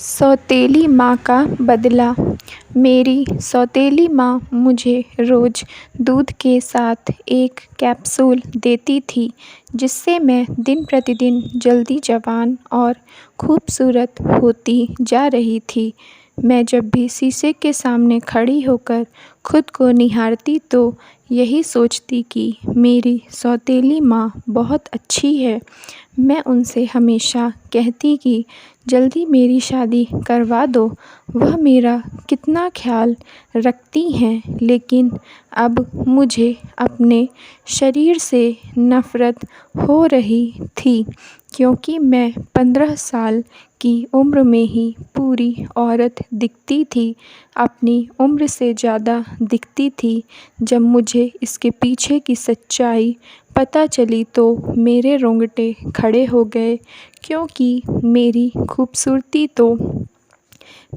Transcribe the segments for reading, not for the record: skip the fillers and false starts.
सौतेली माँ का बदला। मेरी सौतेली माँ मुझे रोज़ दूध के साथ एक कैप्सूल देती थी, जिससे मैं दिन प्रतिदिन जल्दी जवान और खूबसूरत होती जा रही थी। मैं जब भी शीशे के सामने खड़ी होकर खुद को निहारती तो यही सोचती कि मेरी सौतेली माँ बहुत अच्छी है। मैं उनसे हमेशा कहती कि जल्दी मेरी शादी करवा दो, वह मेरा कितना ख़्याल रखती हैं। लेकिन अब मुझे अपने शरीर से नफ़रत हो रही थी, क्योंकि मैं 15 साल की उम्र में ही पूरी औरत दिखती थी, अपनी उम्र से ज़्यादा दिखती थी। जब मुझे इसके पीछे की सच्चाई पता चली तो मेरे रोंगटे खड़े हो गए, क्योंकि मेरी खूबसूरती तो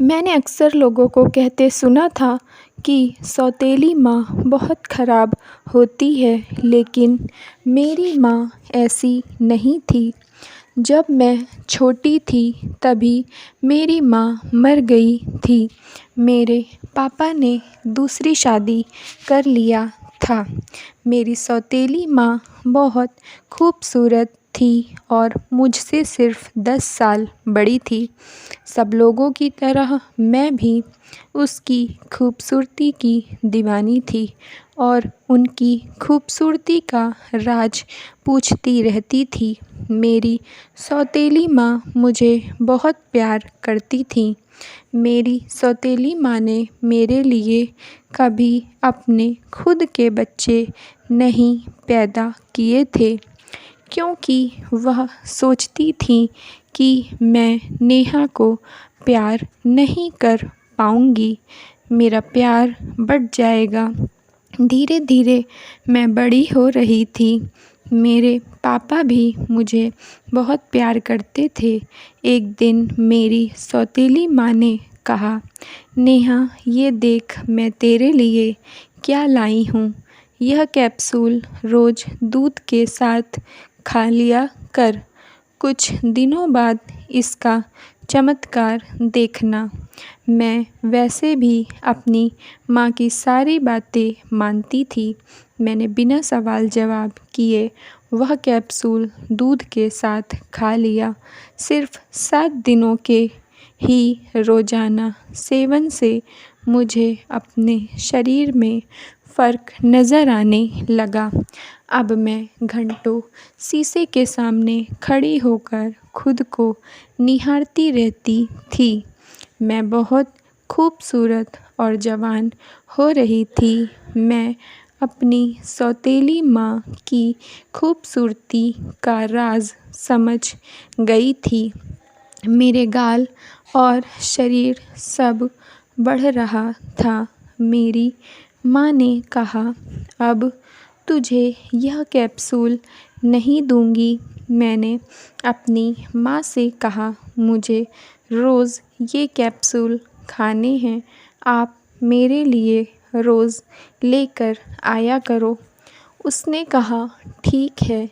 मैंने अक्सर लोगों को कहते सुना था कि सौतेली माँ बहुत ख़राब होती है, लेकिन मेरी माँ ऐसी नहीं थी। जब मैं छोटी थी तभी मेरी माँ मर गई थी। मेरे पापा ने दूसरी शादी कर लिया था। मेरी सौतेली माँ बहुत खूबसूरत थी और मुझसे सिर्फ 10 साल बड़ी थी। सब लोगों की तरह मैं भी उसकी खूबसूरती की दीवानी थी और उनकी खूबसूरती का राज पूछती रहती थी। मेरी सौतेली माँ मुझे बहुत प्यार करती थी। मेरी सौतेली माँ ने मेरे लिए कभी अपने खुद के बच्चे नहीं पैदा किए थे, क्योंकि वह सोचती थी कि मैं नेहा को प्यार नहीं कर पाऊँगी, मेरा प्यार बढ़ जाएगा। धीरे धीरे मैं बड़ी हो रही थी। मेरे पापा भी मुझे बहुत प्यार करते थे। एक दिन मेरी सौतेली माँ ने कहा, नेहा, ये देख मैं तेरे लिए क्या लाई हूँ। यह कैप्सूल रोज़ दूध के साथ खा लिया कर। कुछ दिनों बाद इसका चमत्कार देखना। मैं वैसे भी अपनी माँ की सारी बातें मानती थी। मैंने बिना सवाल जवाब किए वह कैप्सूल दूध के साथ खा लिया। सिर्फ 7 दिनों के ही रोज़ाना सेवन से मुझे अपने शरीर में फ़र्क नज़र आने लगा। अब मैं घंटों शीशे के सामने खड़ी होकर खुद को निहारती रहती थी। मैं बहुत खूबसूरत और जवान हो रही थी। मैं अपनी सौतेली माँ की खूबसूरती का राज समझ गई थी। मेरे गाल और शरीर सब बढ़ रहा था। मेरी माँ ने कहा, अब तुझे यह कैप्सूल नहीं दूँगी। मैंने अपनी माँ से कहा, मुझे रोज़ ये कैप्सूल खाने हैं, आप मेरे लिए रोज़ लेकर आया करो। उसने कहा, ठीक है,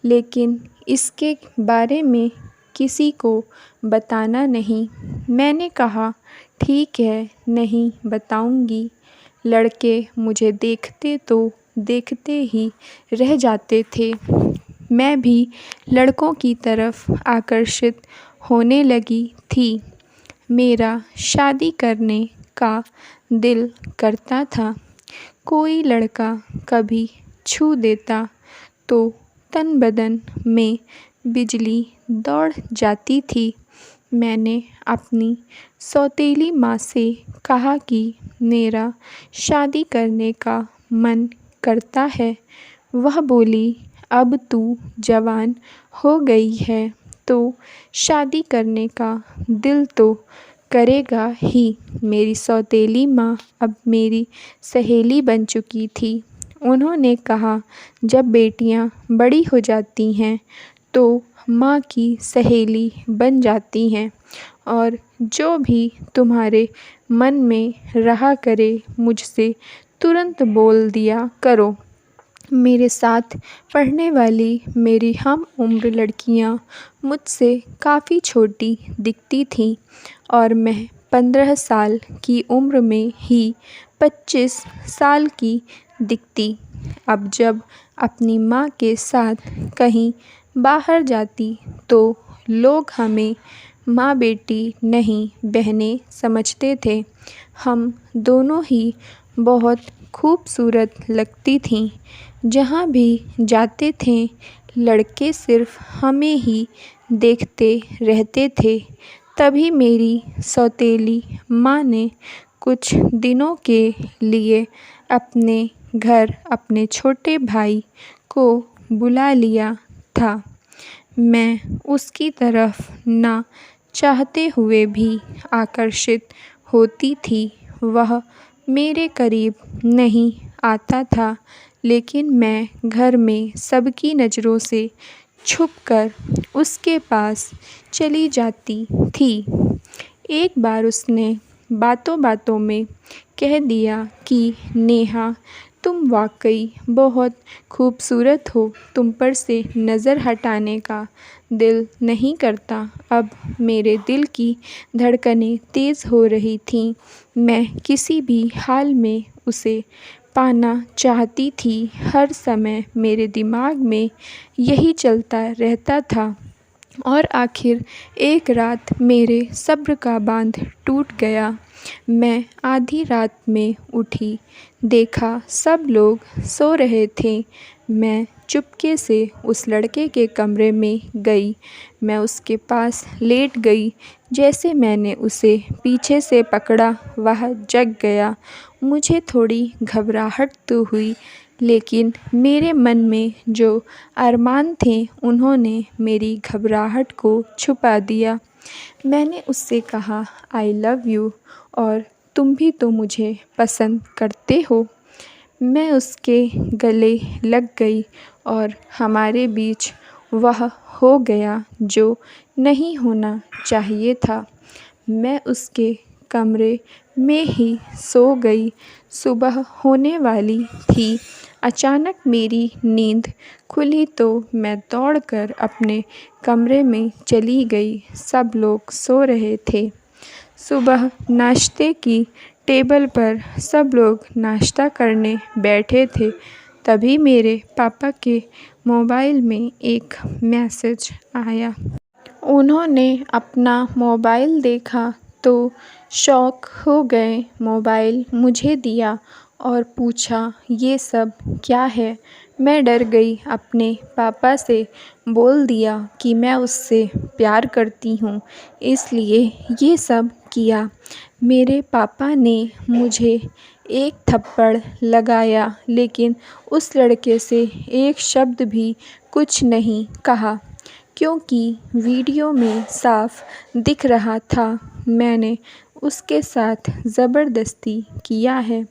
लेकिन इसके बारे में किसी को बताना नहीं। मैंने कहा, ठीक है, नहीं बताऊँगी। लड़के मुझे देखते तो देखते ही रह जाते थे। मैं भी लड़कों की तरफ आकर्षित होने लगी थी। मेरा शादी करने का दिल करता था। कोई लड़का कभी छू देता तो तन बदन में बिजली दौड़ जाती थी। मैंने अपनी सौतेली माँ से कहा कि मेरा शादी करने का मन करता है। वह बोली, अब तू जवान हो गई है तो शादी करने का दिल तो करेगा ही। मेरी सौतेली माँ अब मेरी सहेली बन चुकी थी। उन्होंने कहा, जब बेटियां बड़ी हो जाती हैं तो माँ की सहेली बन जाती हैं और जो भी तुम्हारे मन में रहा करे मुझसे तुरंत बोल दिया करो। मेरे साथ पढ़ने वाली मेरी हम उम्र लड़कियां मुझसे काफ़ी छोटी दिखती थीं और मैं 15 साल की उम्र में ही 25 साल की दिखती। अब जब अपनी माँ के साथ कहीं बाहर जाती तो लोग हमें माँ बेटी नहीं बहनें समझते थे। हम दोनों ही बहुत खूबसूरत लगती थीं। जहाँ भी जाते थे लड़के सिर्फ़ हमें ही देखते रहते थे। तभी मेरी सौतेली माँ ने कुछ दिनों के लिए अपने घर अपने छोटे भाई को बुला लिया था। मैं उसकी तरफ ना चाहते हुए भी आकर्षित होती थी। वह मेरे करीब नहीं आता था, लेकिन मैं घर में सबकी नज़रों से छुपकर उसके पास चली जाती थी। एक बार उसने बातों बातों में कह दिया कि नेहा, तुम वाकई बहुत खूबसूरत हो, तुम पर से नज़र हटाने का दिल नहीं करता। अब मेरे दिल की धड़कनें तेज़ हो रही थीं। मैं किसी भी हाल में उसे पाना चाहती थी। हर समय मेरे दिमाग में यही चलता रहता था। और आखिर एक रात मेरे सब्र का बांध टूट गया। मैं आधी रात में उठी, देखा सब लोग सो रहे थे। मैं चुपके से उस लड़के के कमरे में गई। मैं उसके पास लेट गई। जैसे मैंने उसे पीछे से पकड़ा, वह जग गया। मुझे थोड़ी घबराहट तो हुई, लेकिन मेरे मन में जो अरमान थे उन्होंने मेरी घबराहट को छुपा दिया। मैंने उससे कहा, आई लव यू, और तुम भी तो मुझे पसंद करते हो। मैं उसके गले लग गई और हमारे बीच वह हो गया जो नहीं होना चाहिए था। मैं उसके कमरे में ही सो गई। सुबह होने वाली थी। अचानक मेरी नींद खुली तो मैं दौड़कर अपने कमरे में चली गई। सब लोग सो रहे थे। सुबह नाश्ते की टेबल पर सब लोग नाश्ता करने बैठे थे। तभी मेरे पापा के मोबाइल में एक मैसेज आया। उन्होंने अपना मोबाइल देखा तो शॉक हो गए। मोबाइल मुझे दिया और पूछा, ये सब क्या है? मैं डर गई। अपने पापा से बोल दिया कि मैं उससे प्यार करती हूँ, इसलिए ये सब किया। मेरे पापा ने मुझे एक थप्पड़ लगाया, लेकिन उस लड़के से एक शब्द भी कुछ नहीं कहा, क्योंकि वीडियो में साफ दिख रहा था मैंने उसके साथ ज़बरदस्ती किया है।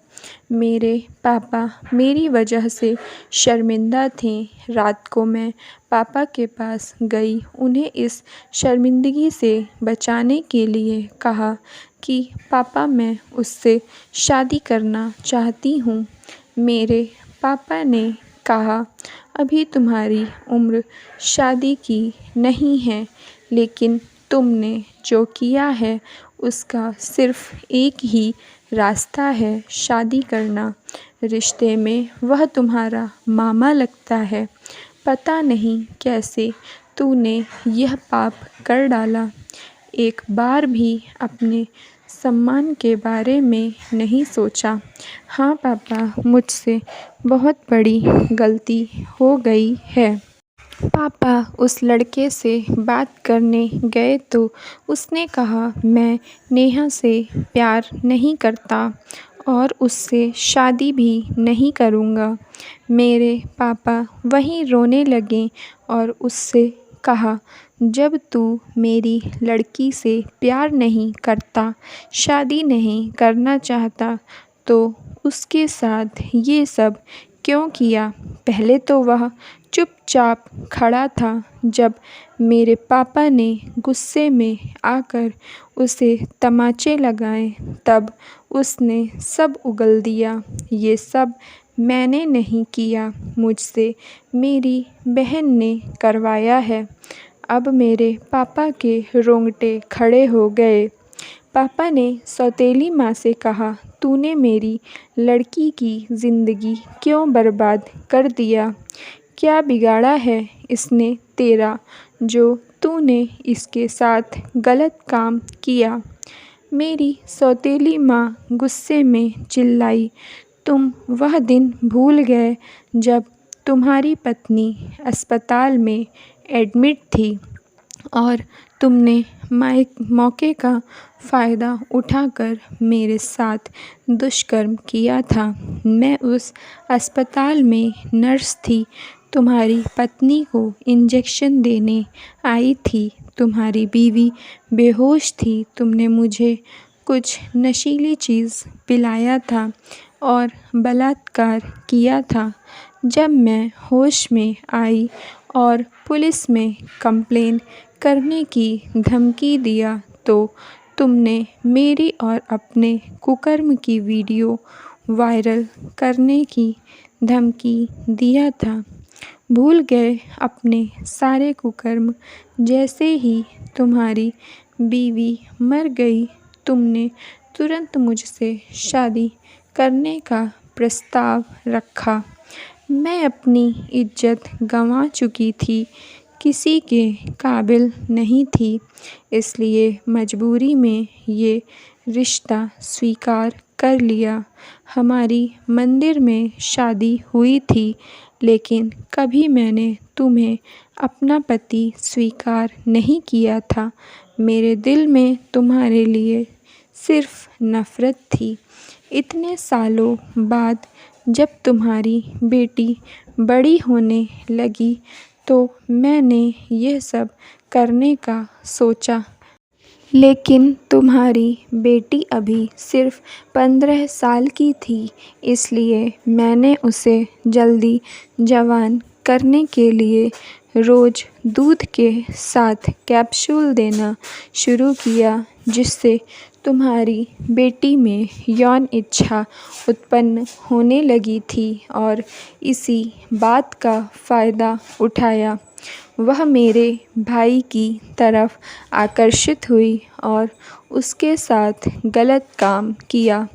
मेरे पापा मेरी वजह से शर्मिंदा थे। रात को मैं पापा के पास गई। उन्हें इस शर्मिंदगी से बचाने के लिए कहा कि पापा, मैं उससे शादी करना चाहती हूँ। मेरे पापा ने कहा, अभी तुम्हारी उम्र शादी की नहीं है, लेकिन तुमने जो किया है उसका सिर्फ़ एक ही रास्ता है, शादी करना। रिश्ते में वह तुम्हारा मामा लगता है। पता नहीं कैसे तूने यह पाप कर डाला। एक बार भी अपने सम्मान के बारे में नहीं सोचा। हाँ पापा, मुझसे बहुत बड़ी गलती हो गई है। पापा उस लड़के से बात करने गए तो उसने कहा, मैं नेहा से प्यार नहीं करता और उससे शादी भी नहीं करूँगा। मेरे पापा वहीं रोने लगे और उससे कहा, जब तू मेरी लड़की से प्यार नहीं करता, शादी नहीं करना चाहता, तो उसके साथ ये सब क्यों किया? पहले तो वह चुपचाप खड़ा था। जब मेरे पापा ने गुस्से में आकर उसे तमाचे लगाए, तब उसने सब उगल दिया। ये सब मैंने नहीं किया, मुझसे मेरी बहन ने करवाया है। अब मेरे पापा के रोंगटे खड़े हो गए। पापा ने सौतेली माँ से कहा, तूने मेरी लड़की की ज़िंदगी क्यों बर्बाद कर दिया? क्या बिगाड़ा है इसने तेरा जो तूने इसके साथ गलत काम किया? मेरी सौतेली माँ गुस्से में चिल्लाई, तुम वह दिन भूल गए जब तुम्हारी पत्नी अस्पताल में एडमिट थी और तुमने मौके का फ़ायदा उठाकर मेरे साथ दुष्कर्म किया था। मैं उस अस्पताल में नर्स थी, तुम्हारी पत्नी को इंजेक्शन देने आई थी। तुम्हारी बीवी बेहोश थी, तुमने मुझे कुछ नशीली चीज़ पिलाया था और बलात्कार किया था। जब मैं होश में आई और पुलिस में कंप्लेन करने की धमकी दिया तो तुमने मेरी और अपने कुकर्म की वीडियो वायरल करने की धमकी दिया था। भूल गए अपने सारे कुकर्म? जैसे ही तुम्हारी बीवी मर गई, तुमने तुरंत मुझसे शादी करने का प्रस्ताव रखा। मैं अपनी इज्जत गंवा चुकी थी, किसी के काबिल नहीं थी, इसलिए मजबूरी में ये रिश्ता स्वीकार कर लिया। हमारी मंदिर में शादी हुई थी, लेकिन कभी मैंने तुम्हें अपना पति स्वीकार नहीं किया था। मेरे दिल में तुम्हारे लिए सिर्फ़ नफ़रत थी। इतने सालों बाद जब तुम्हारी बेटी बड़ी होने लगी तो मैंने यह सब करने का सोचा, लेकिन तुम्हारी बेटी अभी सिर्फ़ 15 साल की थी, इसलिए मैंने उसे जल्दी जवान करने के लिए रोज़ दूध के साथ कैप्सूल देना शुरू किया, जिससे तुम्हारी बेटी में यौन इच्छा उत्पन्न होने लगी थी और इसी बात का फ़ायदा उठाया वह मेरे भाई की तरफ आकर्षित हुई और उसके साथ गलत काम किया।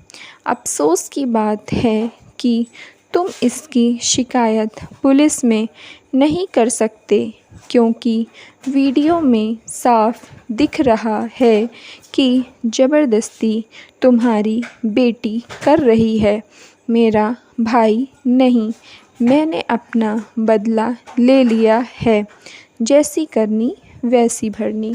अफ़सोस की बात है कि तुम इसकी शिकायत पुलिस में नहीं कर सकते, क्योंकि वीडियो में साफ दिख रहा है कि ज़बरदस्ती तुम्हारी बेटी कर रही है। मेरा भाई नहीं, मैंने अपना बदला ले लिया है। जैसी करनी वैसी भरनी।